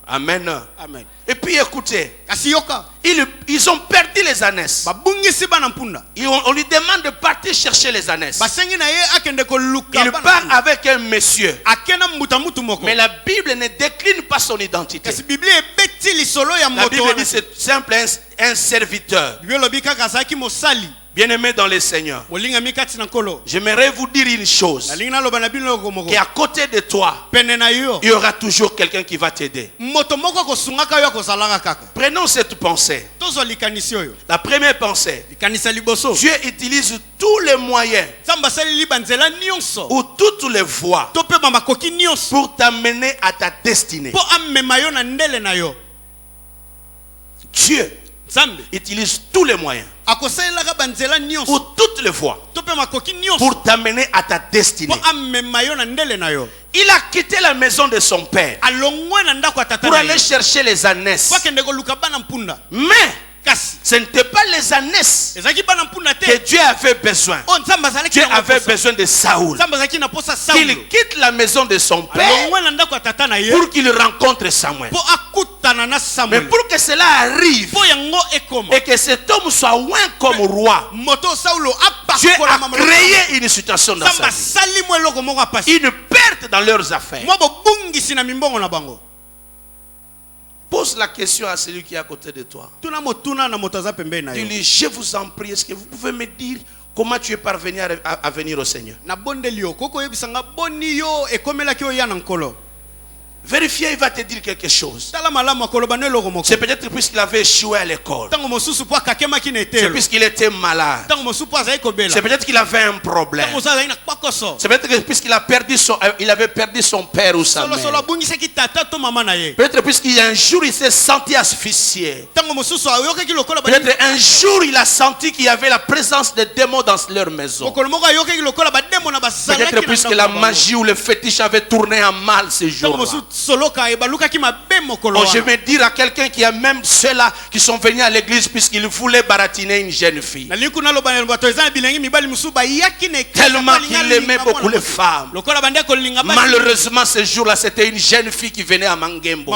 Amen. Amen. Et puis écoutez, ils ont perdu les ânesses. On lui demande de partir chercher les ânesses. Il part avec un monsieur. Mais la Bible ne décline pas son identité. La Bible dit c'est simple un serviteur. Bien-aimé dans le Seigneur, j'aimerais vous dire une chose, qu'à côté de toi, il y aura toujours quelqu'un qui va t'aider. Prenons cette pensée. La première pensée, Dieu utilise tous les moyens ou toutes les voies pour t'amener à ta destinée. Dieu utilise tous les moyens ou toutes les voies pour t'amener à ta destinée. Il a quitté la maison de son père pour aller chercher les ânesses. Mais ce n'était pas les ânesses que Dieu avait besoin. Dieu avait besoin de Saoul. Qu'il quitte la maison de son père pour qu'il rencontre Samuel. Mais pour que cela arrive et que cet homme soit oint comme roi, Dieu a créé une situation dans sa vie, une perte dans leurs affaires. Pose la question à celui qui est à côté de toi. Dis-lui, je vous en prie, est-ce que vous pouvez me dire comment tu es parvenu à venir au Seigneur? Vérifiez, il va te dire quelque chose. C'est peut-être puisqu'il avait échoué à l'école. C'est puisqu'il était malade. C'est peut-être qu'il avait un problème. C'est peut-être puisqu'il avait perdu son père ou sa mère. Peut-être puisqu'un jour il s'est senti asphyxié. Peut-être un jour il a senti qu'il y avait la présence de démons dans leur maison. Peut-être puisque la magie ou le fétiche avait tourné en mal ce jour-là. Oh, je vais dire à quelqu'un qui a même ceux-là qui sont venus à l'église puisqu'ils voulaient baratiner une jeune fille. Tellement qu'il aimait beaucoup les femmes. Malheureusement, ce jour-là, c'était une jeune fille qui venait à Mangembo.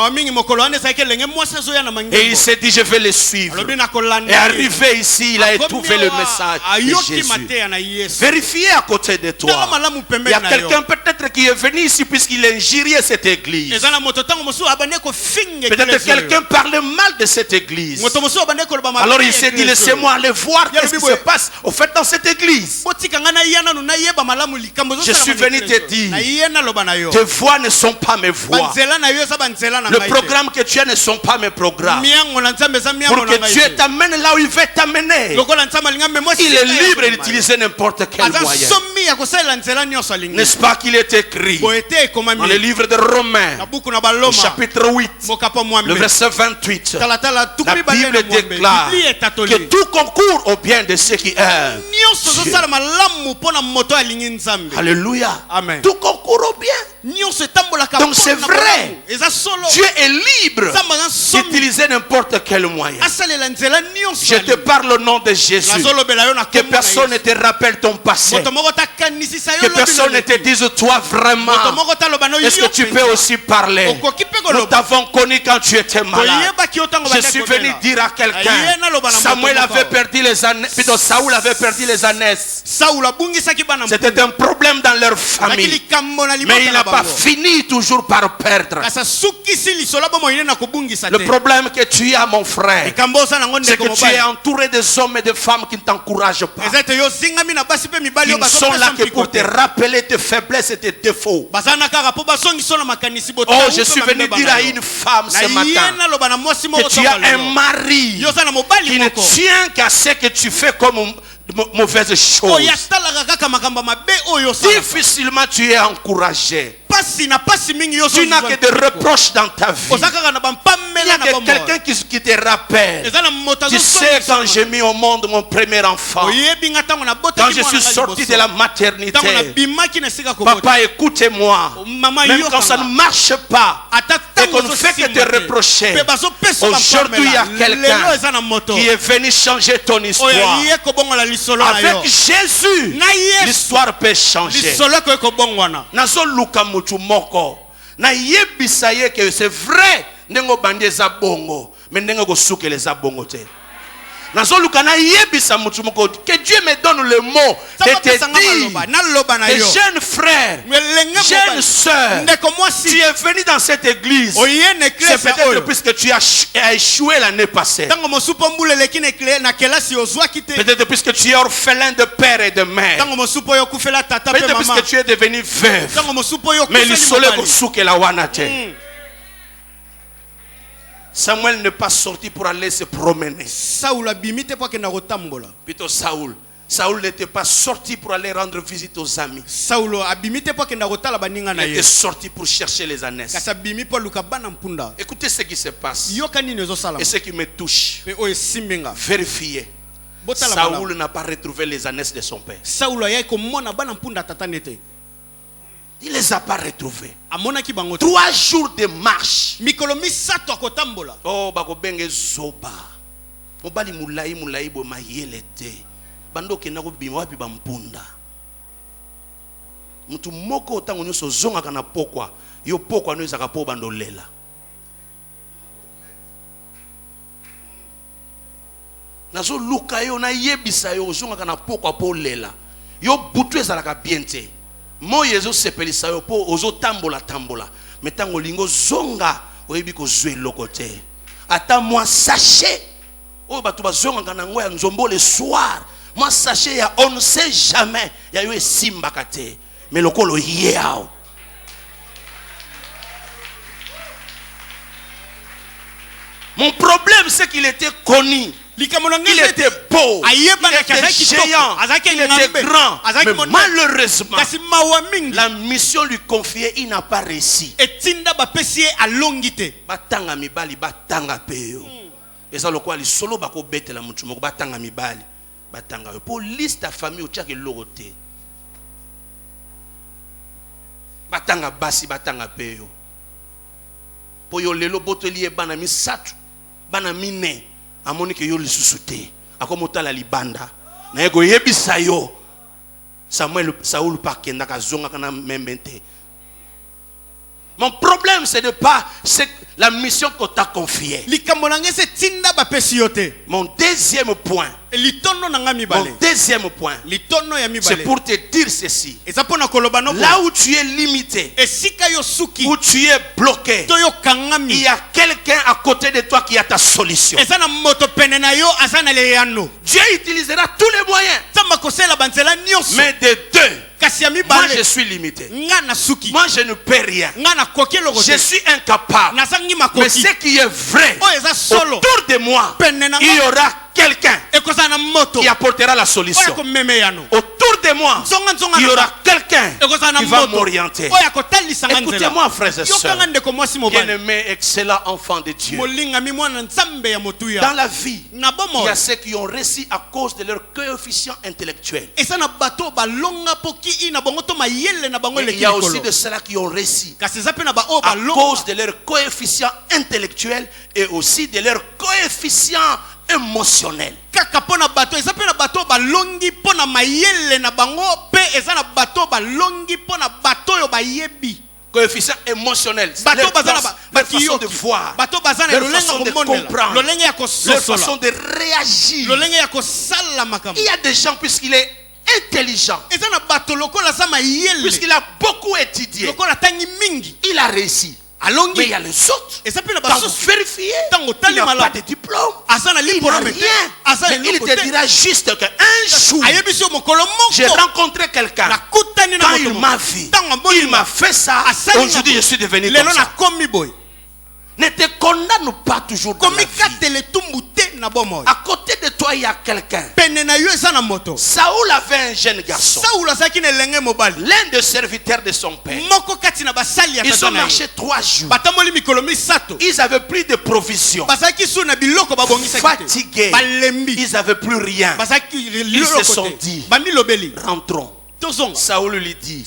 Et il s'est dit, je vais le suivre. Et arrivé ici, il a éprouvé le message de Jésus. Vérifiez à côté de toi. Il y a quelqu'un peut-être qui est venu ici puisqu'il injuriait cette église. Peut-être quelqu'un parlait mal de cette église. Alors il s'est dit, laissez-moi aller voir ce qui se passe au fait dans cette église. Je suis venu te dire, tes voix ne sont pas mes voix. Le programme que tu as ne sont pas mes programmes. Pour que Dieu t'amène là où il veut t'amener, il est libre d'utiliser n'importe quel moyen. N'est-ce pas qu'il est écrit dans le livre de Romains au chapitre 8, le verset 28, la Bible déclare que tout concourt au bien de ceux qui aiment Dieu. Alléluia. Amen. Tout concourt au bien. Donc c'est vrai, Dieu est libre d'utiliser n'importe quel moyen. Je te parle au nom de Jésus. Que personne ne te rappelle ton passé. Que personne ne te dise toi vraiment, est-ce que tu peux aussi parler? Nous t'avons connu quand tu étais malade. Je suis venu dire à quelqu'un, Samuel avait perdu les ânesses, plutôt Saoul avait perdu les ânesses. C'était un problème dans leur famille, mais il n'a pas fini toujours par perdre. Le problème que tu as, mon frère, c'est que tu es entouré des hommes et de femmes qui ne t'encouragent pas. Ils sont là que pour te rappeler tes faiblesses et tes défauts. Oh, je suis venu dire à une femme ce matin que tu as un mari qui ne tient qu'à ce que tu fais comme mauvaise chose. Difficilement tu es encouragé. Tu n'as que des reproches dans ta vie. Il y a quelqu'un qui te rappelle. Tu sais, quand j'ai mis au monde mon premier enfant, quand je suis sorti de la maternité, papa, écoutez-moi, même quand ça ne marche pas et qu'on ne fait que te reprocher, aujourd'hui il y a quelqu'un qui est venu changer ton histoire. Avec Jésus, l'histoire peut changer. Na yebisa ye que c'est vrai ndengo bandi eza bongo mais ndengo ko soukele eza bongo te. Que Dieu me donne le mot de te dire, les jeunes frères, jeunes sœurs, tu es venu dans cette église, c'est peut-être puisque tu as échoué l'année passée. Peut-être puisque tu es orphelin de père et de mère. Peut-être puisque tu es devenu veuve. Mais le soleil pour souke la wanate. Samuel n'est pas sorti pour aller se promener. Plutôt Saoul. Saoul n'était pas sorti pour aller rendre visite aux amis. Il était sorti pour chercher les ânesses. Écoutez ce qui se passe. Et ce qui me touche. Vérifiez. Saoul n'a pas retrouvé les ânesses de son père. Il les a pas retrouvés. 3 jours de marche. Oh, bako benge zoba. Mobali mulai bo mayelete. Bando kenako bima wapi bampunda. Mutu moko tango nyoso zonga kana pokwa. Yo pokwa no ezaka po bando lela. Nazo luka yo na yebisa yo zonga kana pokwa po lela. Yo butu ezalaka biente. Moyezo sepelisa yo po ozo tambola. Metango lingo zonga oyebi ko zwe lokote. Ata moi sachet. O batu bazonga kana ngoya nzombo le soir. Moi sachet ya on ne sait jamais ya yo esimba kate. Mais lokolo yao. Mon problème c'est qu'il était connu. Il était beau, il était géant, il était grand. Mais malheureusement, la mission lui confiée, il n'a pas réussi. Batanga mibali, batanga peyo. Et ça le quoi, les solo bako bete la mutumo, batanga mibali, batanga. Pour liste ta famille au tchak et l'oroté. Batanga basi, batanga peyo. Pour yo lelo botelier banami satu, banami ne. Amoni ke yo lisusuté akomota la libanda na yego yebisa yo Saoul pakenda kazonga kana membente. Mon problème c'est de pas la mission qu'on t'a confiée. Mon deuxième point. C'est pour te dire ceci. Là où tu es limité, où tu es bloqué, il y a quelqu'un à côté de toi qui a ta solution. Dieu utilisera tous les moyens. Mais de deux, moi je suis limité. Moi je ne peux rien. Je suis incapable. Mais ce qui est vrai, autour de moi, il y aura quelqu'un qui apportera la solution. Autour de moi, il y aura quelqu'un qui va m'orienter. Écoutez-moi, frères et sœurs, bien-aimés, excellents enfants de Dieu. Dans la vie, il y a ceux qui ont réussi à cause de leur coefficient intellectuel. Et il y a aussi de ceux-là qui ont réussi à cause de leur coefficient intellectuel et aussi de leur coefficient émotionnel. Coefficient émotionnel, leur façon de voir, leur façon de comprendre, leur façon de réagir. Il y a des gens, puisqu'il est intelligent, puisqu'il a beaucoup étudié, il a réussi. Mais il y a les autres. Quand vous vérifiez, il n'a pas de diplôme, il n'a rien. Mais il te dira juste qu'un jour, j'ai rencontré quelqu'un. Quand il m'a vu, il m'a fait ça. Aujourd'hui, je suis devenu comme ça. Ne te condamne pas toujours dans la vie. À côté de toi, il y a quelqu'un. Saoul avait un jeune garçon, l'un des serviteurs de son père. Ils ont marché 3 jours. Ils avaient plus de provisions. Fatigués. Ils n'avaient plus rien. Ils se sont dit, rentrons. Saoul lui dit,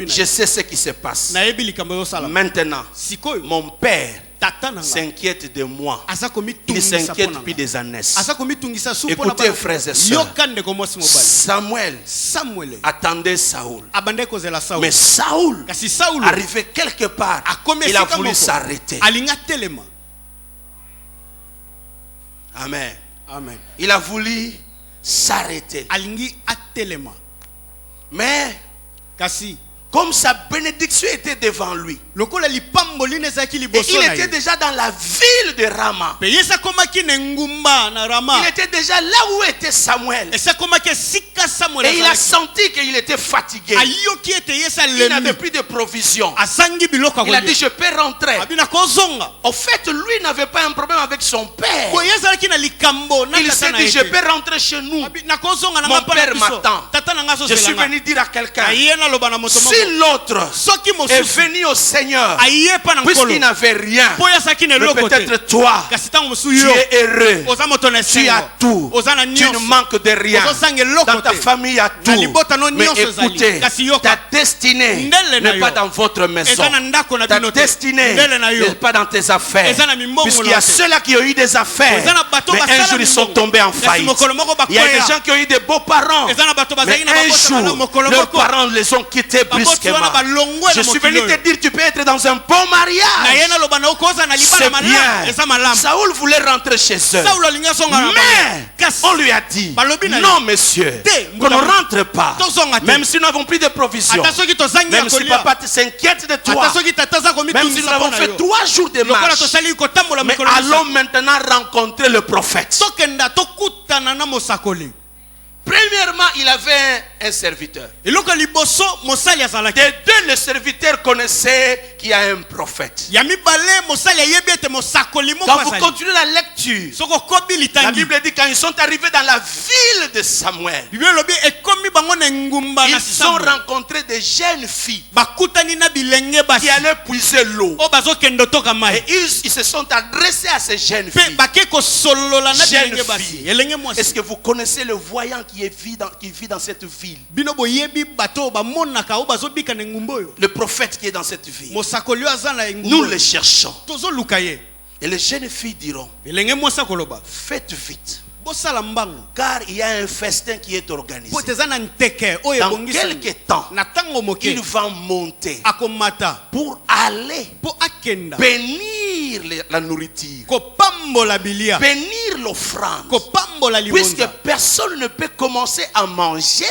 je sais ce qui se passe. Maintenant, mon père s'inquiète de moi. Il s'inquiète depuis des années. Écoutez, frères et sœurs, Samuel attendait Saoul. Mais Saoul, arrivé quelque part, il a voulu s'arrêter. Amen. Amen. Il a voulu s'arrêter. Mais comme sa bénédiction était devant lui, et il était déjà dans la ville de Rama. Il était déjà là où était Samuel. Et il a senti qu'il était fatigué. Il n'avait plus de provisions. Il a dit, je peux rentrer. En fait, lui n'avait pas un problème avec son père. Il s'est dit, je peux rentrer chez nous. Mon père m'attend. Je suis venu dire à quelqu'un, si l'autre est venu au Seigneur puisqu'il n'avait rien, mais peut-être toi tu es heureux, tu as tout, tu ne manques de rien, dans ta famille il y a tout. Mais écoutez, ta destinée n'est pas dans votre maison, ta destinée n'est pas dans tes affaires, puisqu'il y a ceux-là qui ont eu des affaires mais un jour ils sont tombés en faillite. Il y a des gens qui ont eu des beaux parents mais un jour leurs parents les ont quittés brusquement. Je suis venu te dire, tu peux être dans un bon mariage, c'est bien. Saoul voulait rentrer chez eux, mais on lui a dit, non monsieur, qu'on ne rentre pas, même si nous n'avons plus de provisions, même si papa s'inquiète de toi, même si nous avons fait 3 jours de marche, mais allons maintenant rencontrer le prophète. Premièrement, il avait un serviteur. Des deux, le serviteur connaissait qu'il y a un prophète. Quand vous continuez la lecture, la Bible dit quand ils sont arrivés dans la ville de Samuel, ils ont rencontré des jeunes filles qui allaient puiser l'eau. Et ils se sont adressés à ces jeunes filles. Est-ce que vous connaissez le voyant qui vit dans cette ville? Le prophète qui est dans cette ville. Nous le cherchons. Et les jeunes filles diront, faites vite, car il y a un festin qui est organisé. Dans quelques temps, il va monter pour aller bénir la nourriture, bénir l'offrande, puisque personne ne peut commencer à manger si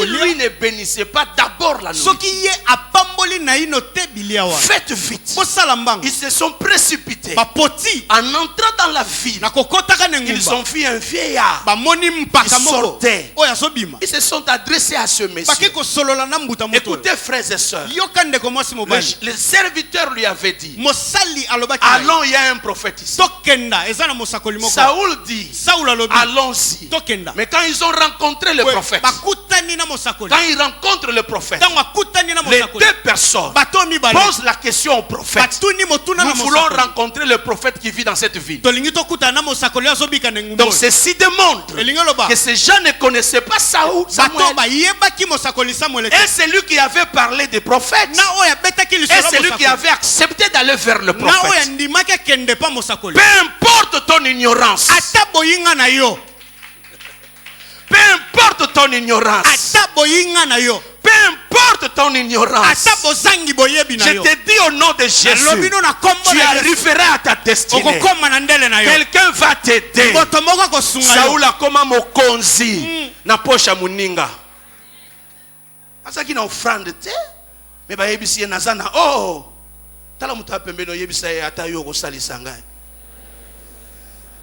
lui ne bénissait pas d'abord la nourriture. Faites vite. Ils se sont précipités. En entrant dans la ville, ils ont vu un vieillard qui sortait. Ils se sont adressés à ce monsieur. Écoutez, frères et sœurs, le serviteur lui avait dit, allons, il y a un prophète ici. Saoul dit, allons-y. Mais quand ils ont rencontré le prophète, quand ils rencontrent le prophète, les deux personnes posent la question au prophète. Nous voulons rencontrer le prophète qui vit dans cette ville. Donc ceci démontre que ces gens ne connaissaient pas Samuel. Et c'est lui qui avait parlé des prophètes. Et c'est lui qui avait accepté d'aller vers le prophète. Peu importe ton ignorance. Peu importe ton ignorance. Peu importe ton ignorance. Je te dis au nom de Jésus, tu arriveras à ta destinée. Quelqu'un va t'aider. Saoul a comme mokonzi na posha muninga. Asa ki na offrande te. Me ba yebisi nazana oh. Tala mutu apembeno yebisa ata yo ko salisa ngai.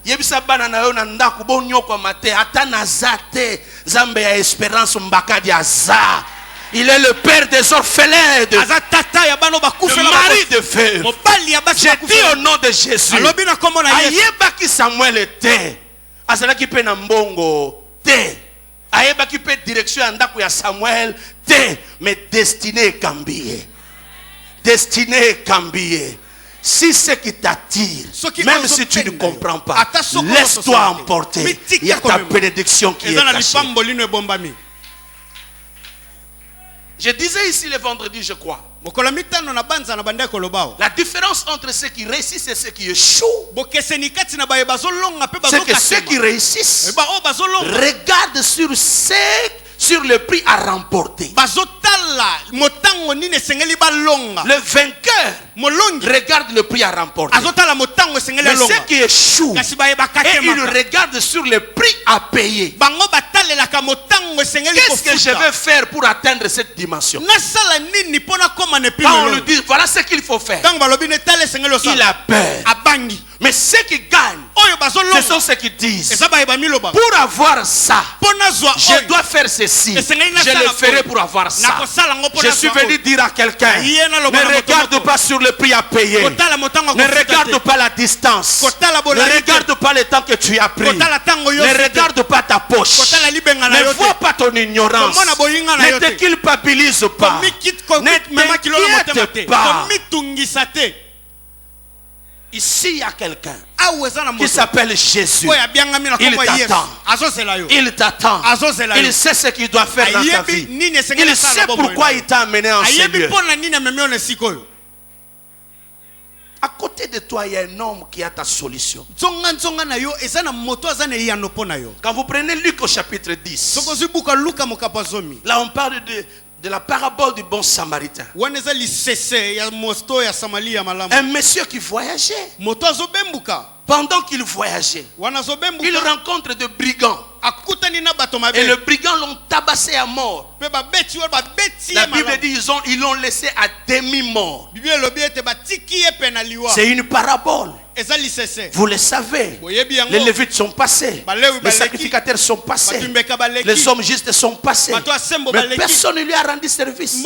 Yebisa bana na yo na ndako bonyo kwa mate ata nazate Zambe ya Espérance Mbakadi aza. Il est le père des orphelins, le mari de feu. Je dis au nom de Jésus, ayeba ki Samuel était, azala ki pe na mbongo te, ayeba ki pe direction ya ndako ya Samuel te, mais destinée est cambiée. Destinée est cambiée. Si ce qui t'attire, même si tu ne comprends pas, laisse-toi emporter. Il y a ta bénédiction qui est cachée. Je disais ici le vendredi, je crois. La différence entre ceux qui réussissent et ceux qui échouent, c'est que ceux qui réussissent regardent sur le prix à remporter. Le vainqueur regarde le prix à remporter. Mais ceux qui échouent, et ils regardent sur le prix à payer. Qu'est-ce que je vais faire pour atteindre cette dimension? Quand on lui dit, voilà ce qu'il faut faire, il a peur. Mais ceux qui gagnent, ce sont ceux qui disent, pour avoir ça, je dois faire ceci. Je le ferai pour avoir ça. Je suis venu dire à quelqu'un, ne regarde pas sur le prix à payer. Ne regarde pas la distance. Ne regarde pas le temps que tu as pris. Ne regarde pas ta poche. Ne vois pas ton ignorance. Ne te culpabilise pas. Ne t'inquiète pas. Ici, il y a quelqu'un qui s'appelle Jésus. Il t'attend. Il t'attend. Il sait ce qu'il doit faire dans ta vie. Il sait pourquoi il t'a amené en ce lieu. À côté de toi, il y a un homme qui a ta solution. Quand vous prenez Luc au chapitre 10, là on parle de la parabole du bon samaritain. Un monsieur qui voyageait. Pendant qu'il voyageait, il rencontre des brigands. Et les brigands l'ont tabassé à mort. La Bible dit ils l'ont laissé à demi-mort. C'est une parabole. Vous le savez. Les Lévites sont passés. Les sacrificateurs sont passés. Les hommes justes sont passés. Mais personne ne lui a rendu service.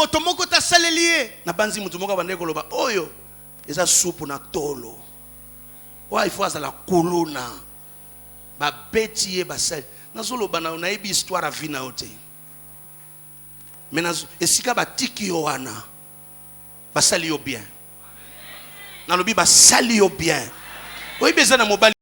Il faut la colonna. Ba beti basel. Nazolo bana unaibi histoire à vina ote. Mais esika ba tiki yo wana. Basali yo bien. Nalobi basali yo bien. Oui, besoin na mobile.